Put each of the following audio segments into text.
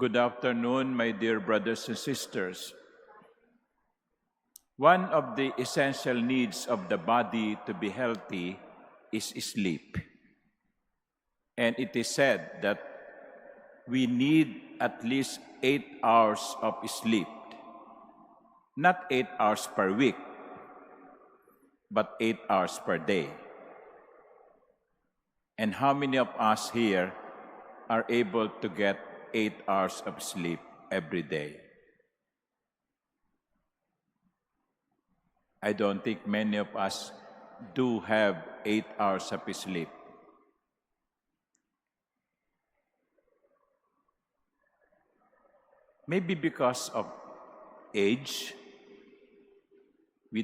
Good afternoon, my dear brothers and sisters. One of the essential needs of the body to be healthy is sleep. And it is said that we need at least 8 hours of sleep. Not 8 hours per week, but 8 hours per day. And how many of us here are able to get 8 hours of sleep every day? I don't think many of us do have 8 hours of sleep. Maybe because of age, we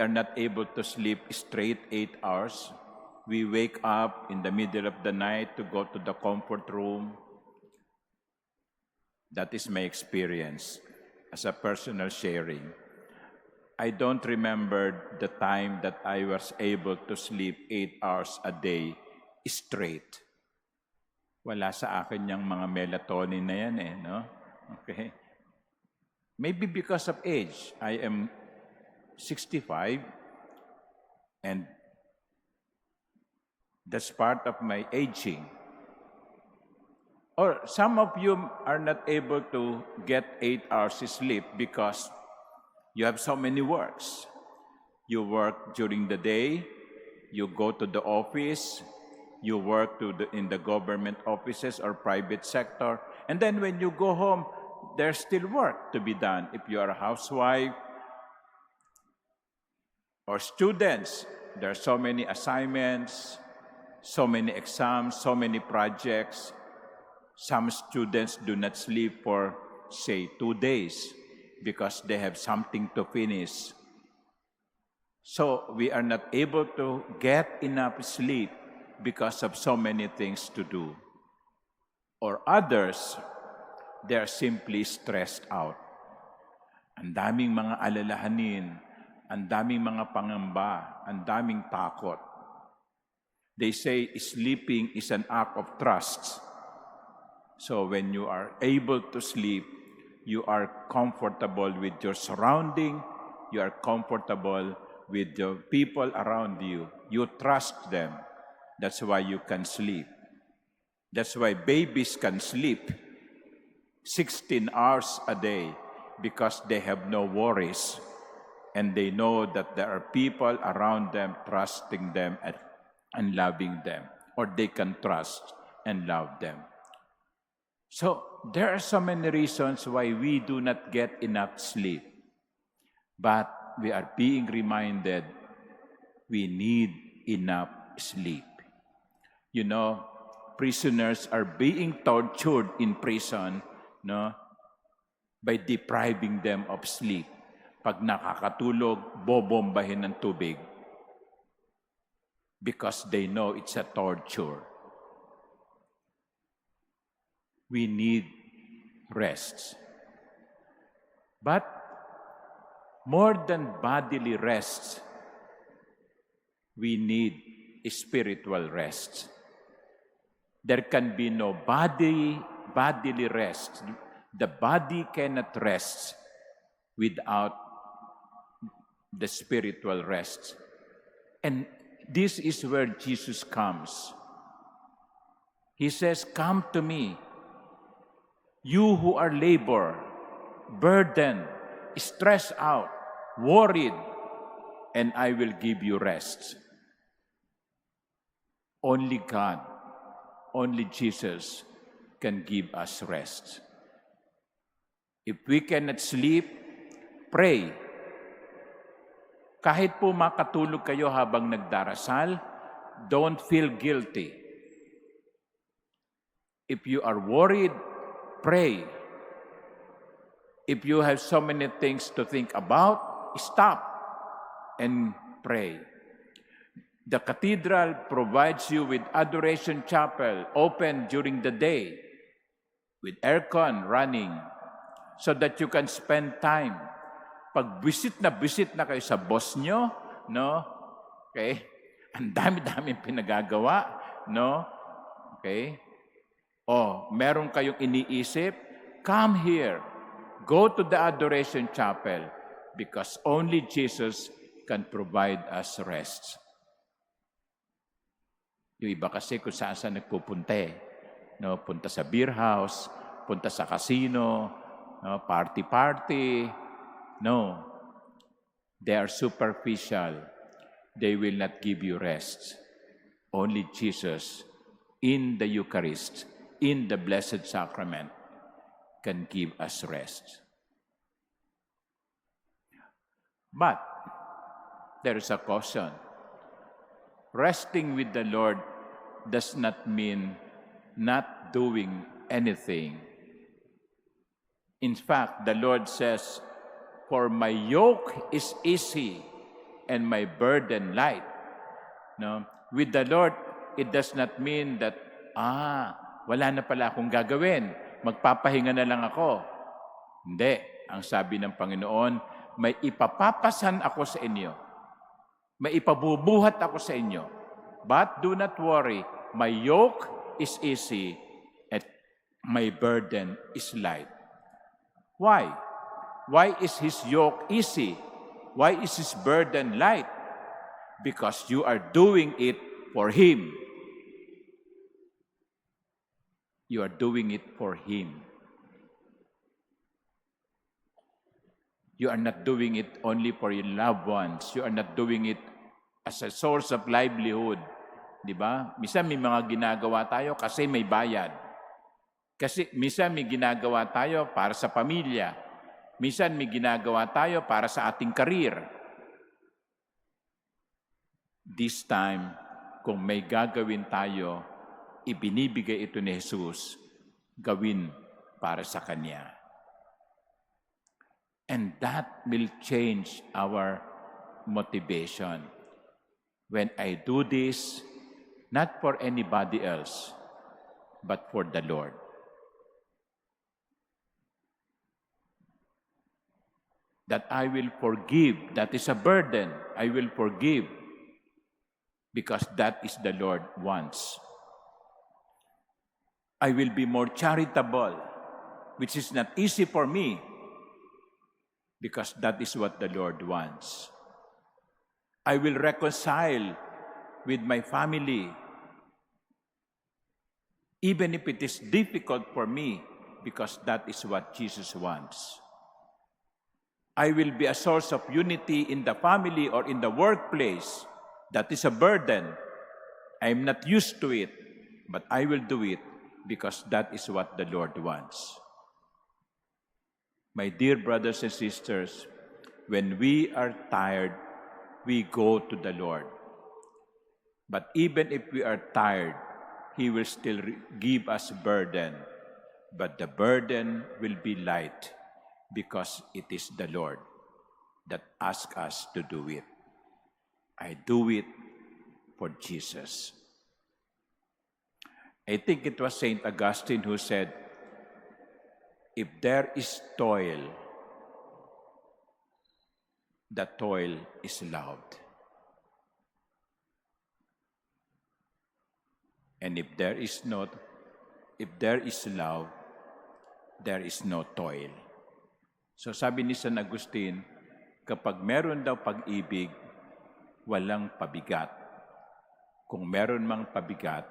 are not able to sleep straight 8 hours. We wake up in the middle of the night to go to the comfort room. That is my experience as a personal sharing. I don't remember the time that I was able to sleep 8 hours a day straight. Wala sa akin yung mga melatonin na yan no? Okay. Maybe because of age. I am 65 and that's part of my aging. Or some of you are not able to get 8 hours sleep because you have so many works. You work during the day, you go to the office, you work in the government offices or private sector, and then when you go home, there's still work to be done. If you are a housewife or students, there are so many assignments, so many exams, so many projects. Some students do not sleep for, say, 2 days because they have something to finish. So we are not able to get enough sleep because of so many things to do. Or others, they are simply stressed out. Ang daming mga alalahanin, ang daming mga pangamba, ang daming takot. They say sleeping is an act of trust. So when you are able to sleep, you are comfortable with your surrounding, you are comfortable with the people around you. You trust them. That's why you can sleep. That's why babies can sleep 16 hours a day because they have no worries and they know that there are people around them trusting them and loving them, or they can trust and love them. So there are so many reasons why we do not get enough sleep. But we are being reminded we need enough sleep. You know, prisoners are being tortured in prison, by depriving them of sleep. Pag nakakatulog, bobombahin ng tubig because they know it's a torture. We need rest. But more than bodily rest, we need spiritual rest. There can be no bodily rest. The body cannot rest without the spiritual rest. And this is where Jesus comes. He says, "Come to me, you who are burdened, stressed out, worried, and I will give you rest." Only God, only Jesus can give us rest. If we cannot sleep, pray. Kahit po makatulog kayo habang nagdarasal, don't feel guilty. If you are worried, pray. If you have so many things to think about, stop and pray. The cathedral provides you with adoration chapel open during the day with aircon running so that you can spend time. Pag visit na kayo sa boss nyo, okay? Ang dami-daming pinagagawa, Okay? O meron kayong iniisip, come here. Go to the Adoration Chapel because only Jesus can provide us rest. Yung iba kasi kung saan nagpupunta no, punta sa beer house, punta sa casino, no, party. No, they are superficial. They will not give you rest. Only Jesus in the Eucharist, in the Blessed Sacrament, can give us rest. But there is a caution. Resting with the Lord does not mean not doing anything. In fact, the Lord says, "For my yoke is easy and my burden light." No? With the Lord, it does not mean that, wala na pala akong gagawin. Magpapahinga na lang ako. Hindi. Ang sabi ng Panginoon, may ipapapasan ako sa inyo. May ipabubuhat ako sa inyo. But do not worry, my yoke is easy and my burden is light. Why? Why is His yoke easy? Why is His burden light? Because you are doing it for Him. You are doing it for Him. You are not doing it only for your loved ones. You are not doing it as a source of livelihood. Di ba? Minsan may mga ginagawa tayo kasi may bayad. Kasi minsan may ginagawa tayo para sa pamilya. Minsan may ginagawa tayo para sa ating karir. This time, kung may gagawin tayo, ibinibigay ito ni Jesus, gawin para sa Kanya. And that will change our motivation. When I do this, not for anybody else, but for the Lord. That I will forgive, that is a burden. I will forgive because that is the Lord wants. I will be more charitable, which is not easy for me, because that is what the Lord wants. I will reconcile with my family, even if it is difficult for me, because that is what Jesus wants. I will be a source of unity in the family or in the workplace. That is a burden. I am not used to it, but I will do it because that is what the Lord wants. My dear brothers and sisters, when we are tired, we go to the Lord. But even if we are tired, He will still give us burden. But the burden will be light because it is the Lord that asks us to do it. I do it for Jesus. I think it was St. Augustine who said, if there is toil, the toil is loved. And if there is love, there is no toil. So sabi ni San Agustin, kapag meron daw pag-ibig, walang pabigat. Kung meron mang pabigat,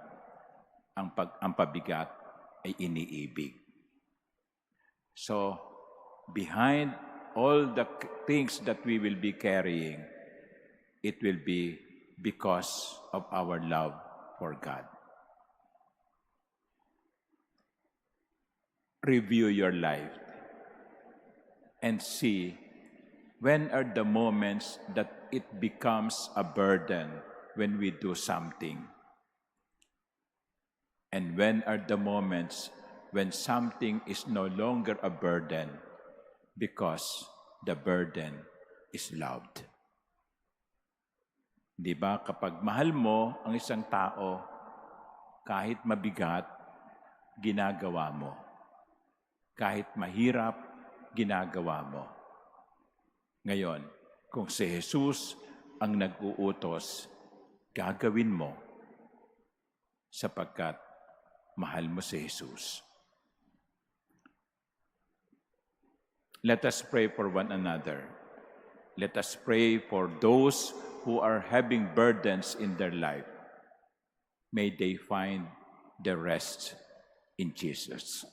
ang pabigat ay iniibig. So, behind all the things that we will be carrying, it will be because of our love for God. Review your life and see when are the moments that it becomes a burden when we do something. And when are the moments when something is no longer a burden because the burden is loved. Di ba? Kapag mahal mo ang isang tao, kahit mabigat, ginagawa mo. Kahit mahirap, ginagawa mo. Ngayon, kung si Jesus ang nag-uutos, gagawin mo sapagkat mahal mo si Jesus. Let us pray for one another. Let us pray for those who are having burdens in their life. May they find the rest in Jesus.